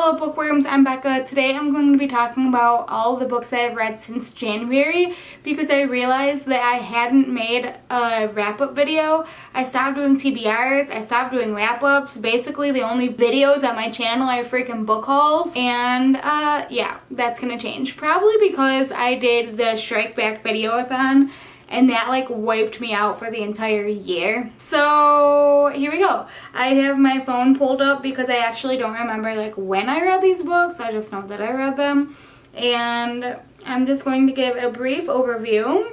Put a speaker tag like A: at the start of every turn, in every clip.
A: Hello bookworms, I'm Becca. Today I'm going to be talking about all the books that I've read since January because I realized that I hadn't made a wrap-up video. I stopped doing TBRs, I stopped doing wrap-ups. Basically the only videos on my channel are freaking book hauls, and yeah, that's gonna change. Probably because I did the Strike Back video-a-thon and that like wiped me out for the entire year. So here we go. I have my phone pulled up because I actually don't remember like when I read these books. I just know that I read them. And I'm just going to give a brief overview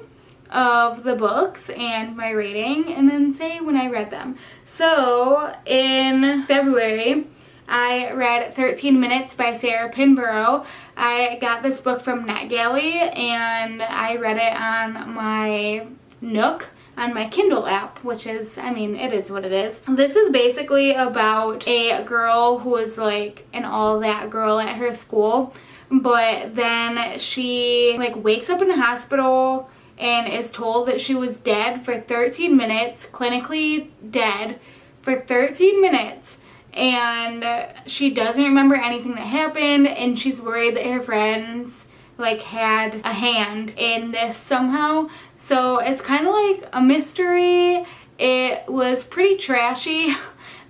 A: of the books and my rating and then say when I read them. So in February, I read 13 Minutes by Sarah Pinborough. I got this book from NetGalley and I read it on my Nook on my Kindle app, which is, I mean, it is what it is. This is basically about a girl who is like an all that girl at her school, but then she like wakes up in a hospital and is told that she was dead for 13 minutes, clinically dead for 13 minutes. And she doesn't remember anything that happened, and she's worried that her friends like had a hand in this somehow. So it's kind of like a mystery. It was pretty trashy,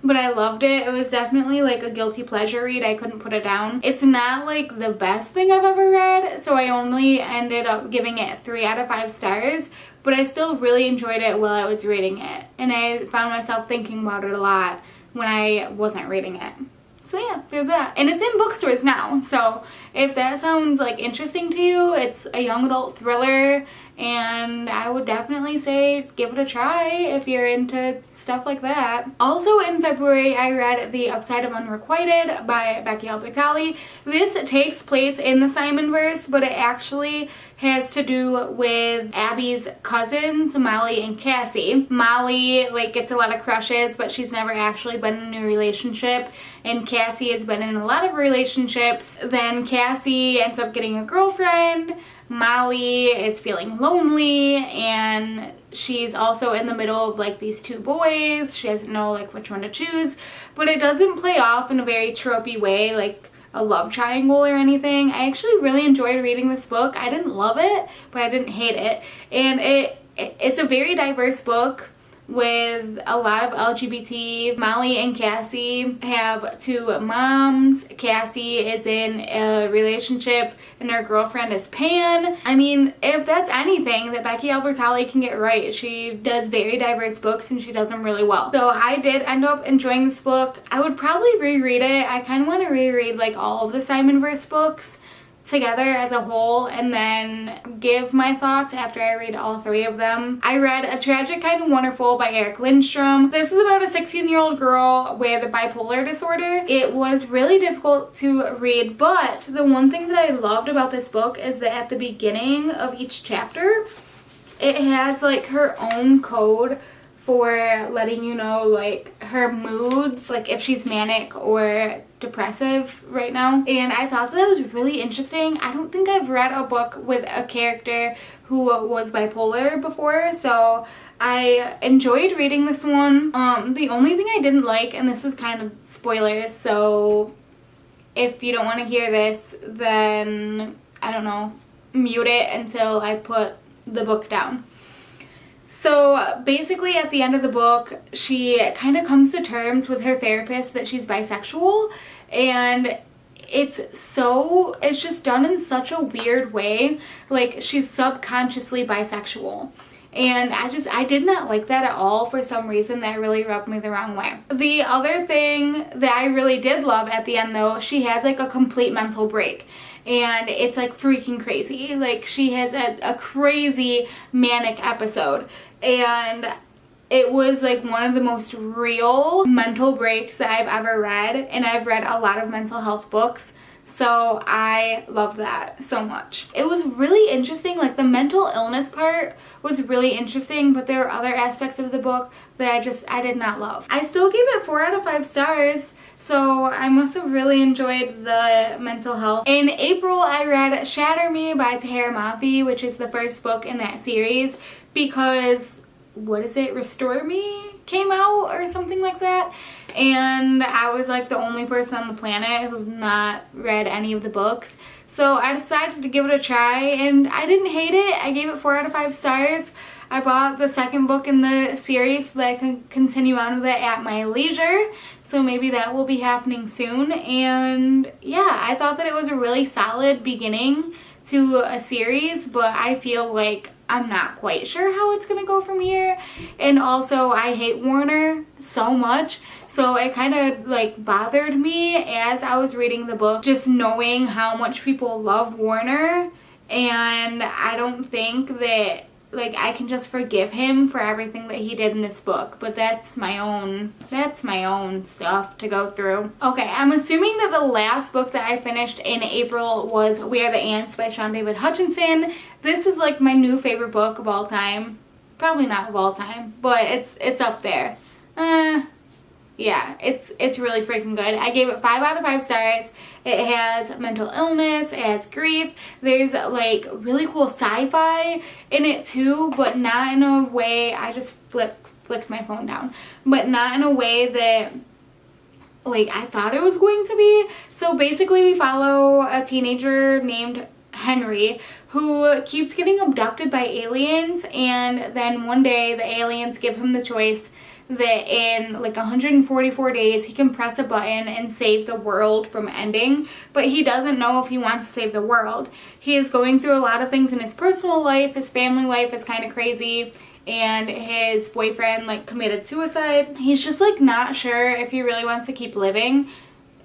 A: but I loved it. It was definitely like a guilty pleasure read. I couldn't put it down. It's not like the best thing I've ever read, so I only ended up giving it 3 out of 5 stars, but I still really enjoyed it while I was reading it, and I found myself thinking about it a lot when I wasn't reading it. So yeah, there's that. And it's in bookstores now, so if that sounds like interesting to you, it's a young adult thriller, and I would definitely say give it a try if you're into stuff like that. Also in February, I read The Upside of Unrequited by Becky Albertalli. This takes place in the Simonverse, but it actually has to do with Abby's cousins, Molly and Cassie. Molly like gets a lot of crushes, but she's never actually been in a relationship, and Cassie has been in a lot of relationships. Then Cassie ends up getting a girlfriend. Molly is feeling lonely, and she's also in the middle of like these 2 boys. She doesn't know like which one to choose, but it doesn't play off in a very tropey way like a love triangle or anything. I actually really enjoyed reading this book. I didn't love it, but I didn't hate it, and it's a very diverse book with a lot of LGBT. Molly and Cassie have 2 moms. Cassie is in a relationship and her girlfriend is Pan. I mean, if that's anything that Becky Albertalli can get right, she does very diverse books and she does them really well. So I did end up enjoying this book. I would probably reread it. I kind of want to reread like all of the Simonverse books together as a whole and then give my thoughts after I read all 3 of them. I read A Tragic Kind of Wonderful by Eric Lindstrom. This is about a 16-year-old girl with a bipolar disorder. It was really difficult to read, but the one thing that I loved about this book is that at the beginning of each chapter, it has like her own code for letting you know like her moods, like if she's manic or depressive right now. And I thought that was really interesting. I don't think I've read a book with a character who was bipolar before, so I enjoyed reading this one. The only thing I didn't like, and this is kind of spoilers, so if you don't want to hear this, then I don't know, mute it until I put the book down. So basically at the end of the book, she kind of comes to terms with her therapist that she's bisexual, and it's just done in such a weird way. Like she's subconsciously bisexual. And I did not like that at all. For some reason that really rubbed me the wrong way. The other thing that I really did love at the end though, she has like a complete mental break. And it's like freaking crazy. Like she has a crazy manic episode. And it was like one of the most real mental breaks that I've ever read. And I've read a lot of mental health books, so I love that so much. It was really interesting. Like the mental illness part was really interesting, but there were other aspects of the book that I did not love. I still gave it 4 out of 5 stars, so I must have really enjoyed the mental health. In April, I read Shatter Me by Tahira Mafi, which is the first book in that series, because, what is it, Restore Me came out or something like that. and I was like the only person on the planet who've not read any of the books. So I decided to give it a try, and I didn't hate it. I gave it 4 out of 5 stars. I bought the second book in the series so that I can continue on with it at my leisure. So maybe that will be happening soon. And yeah, I thought that it was a really solid beginning to a series, but I feel like I'm not quite sure how it's gonna go from here. And also, I hate Warner so much, so it kind of like bothered me as I was reading the book, just knowing how much people love Warner. And I don't think that like I can just forgive him for everything that he did in this book, but that's my own stuff to go through. Okay, I'm assuming that the last book that I finished in April was We Are the Ants by Sean David Hutchinson. This is like my new favorite book of all time. Probably not of all time, but it's up there. Yeah, it's really freaking good. I gave it 5 out of 5 stars. It has mental illness, it has grief. There's like really cool sci-fi in it too, but not in a way, I just flicked my phone down, but not in a way that like I thought it was going to be. So basically we follow a teenager named Henry who keeps getting abducted by aliens, and then one day the aliens give him the choice that in like 144 days he can press a button and save the world from ending, but he doesn't know if he wants to save the world. He is going through a lot of things in his personal life. His family life is kind of crazy, and his boyfriend like committed suicide. He's just like not sure if he really wants to keep living.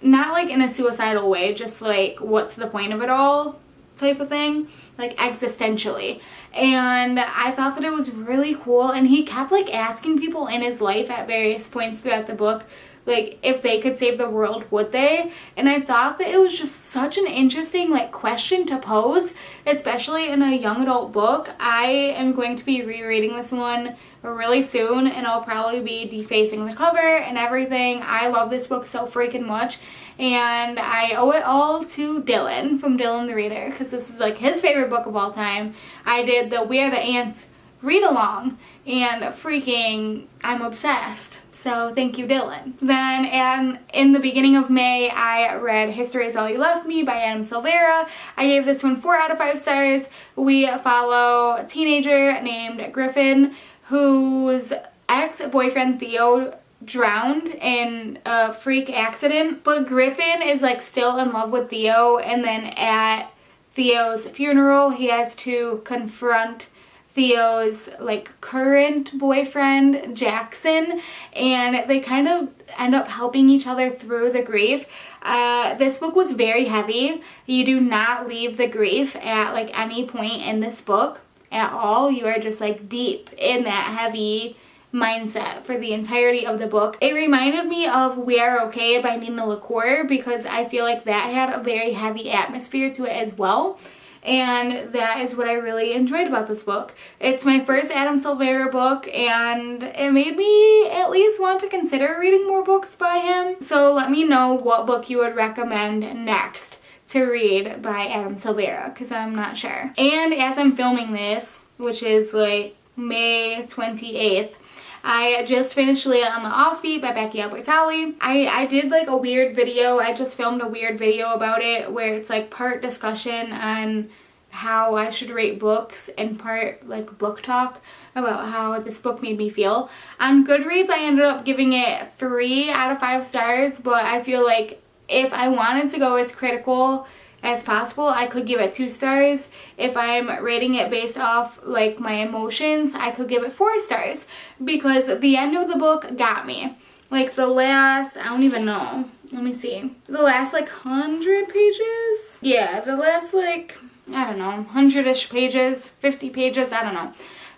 A: Not like in a suicidal way, just like what's the point of it all type of thing, like existentially. And I thought that it was really cool, and he kept like asking people in his life at various points throughout the book like if they could save the world, would they? And I thought that it was just such an interesting like question to pose, especially in a young adult book. I am going to be rereading this one really soon, and I'll probably be defacing the cover and everything. I love this book so freaking much, and I owe it all to Dylan from Dylan the Reader, because this is like his favorite book of all time. I did the We Are the Ants read along, and freaking I'm obsessed. So thank you, Dylan. Then in the beginning of May, I read History Is All You Left Me by Adam Silvera. I gave this one 4 out of 5 stars. We follow a teenager named Griffin whose ex-boyfriend Theo drowned in a freak accident, but Griffin is like still in love with Theo, and then at Theo's funeral he has to confront Theo's like current boyfriend Jackson, and they kind of end up helping each other through the grief. This book was very heavy. You do not leave the grief at like any point in this book at all. You are just like deep in that heavy mindset for the entirety of the book. It reminded me of We Are Okay by Nina LaCour, because I feel like that had a very heavy atmosphere to it as well. And that is what I really enjoyed about this book. It's my first Adam Silvera book, and it made me at least want to consider reading more books by him. So let me know what book you would recommend next to read by Adam Silvera, because I'm not sure. And as I'm filming this, which is like May 28th, I just finished Leah on the Offbeat by Becky Albertalli. I did like a weird video. I just filmed a weird video about it where it's like part discussion on how I should rate books and part like book talk about how this book made me feel. On Goodreads, I ended up giving it 3 out of 5 stars, but I feel like if I wanted to go as critical as possible, I could give it 2 stars. If I'm rating it based off like my emotions, I could give it 4 stars, because the end of the book got me. Like the last, I don't even know, let me see, the last like 100 pages? Yeah, the last like, I don't know, 100-ish pages, 50 pages, I don't know,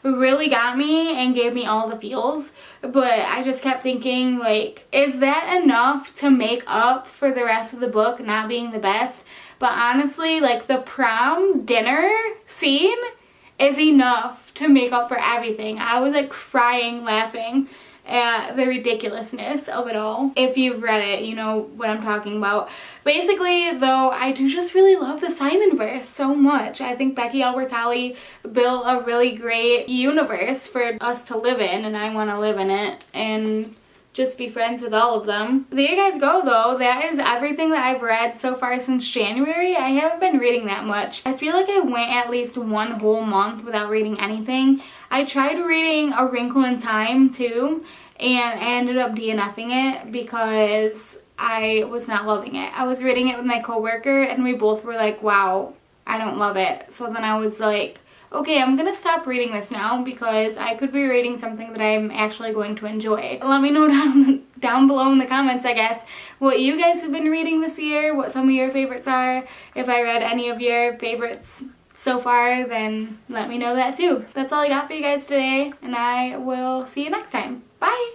A: really got me and gave me all the feels. But I just kept thinking, like, is that enough to make up for the rest of the book not being the best? But honestly, like, the prom dinner scene is enough to make up for everything. I was like crying laughing at the ridiculousness of it all. If you've read it, you know what I'm talking about. Basically, though, I do just really love the Simonverse so much. I think Becky Albertalli built a really great universe for us to live in, and I want to live in it. And just be friends with all of them. There you guys go though. That is everything that I've read so far since January. I haven't been reading that much. I feel like I went at least one whole month without reading anything. I tried reading A Wrinkle in Time too, and I ended up DNFing it because I was not loving it. I was reading it with my coworker and we both were like, wow, I don't love it. So then I was like, okay, I'm gonna stop reading this now because I could be reading something that I'm actually going to enjoy. Let me know down below in the comments, I guess, what you guys have been reading this year, what some of your favorites are. If I read any of your favorites so far, then let me know that too. That's all I got for you guys today, and I will see you next time. Bye!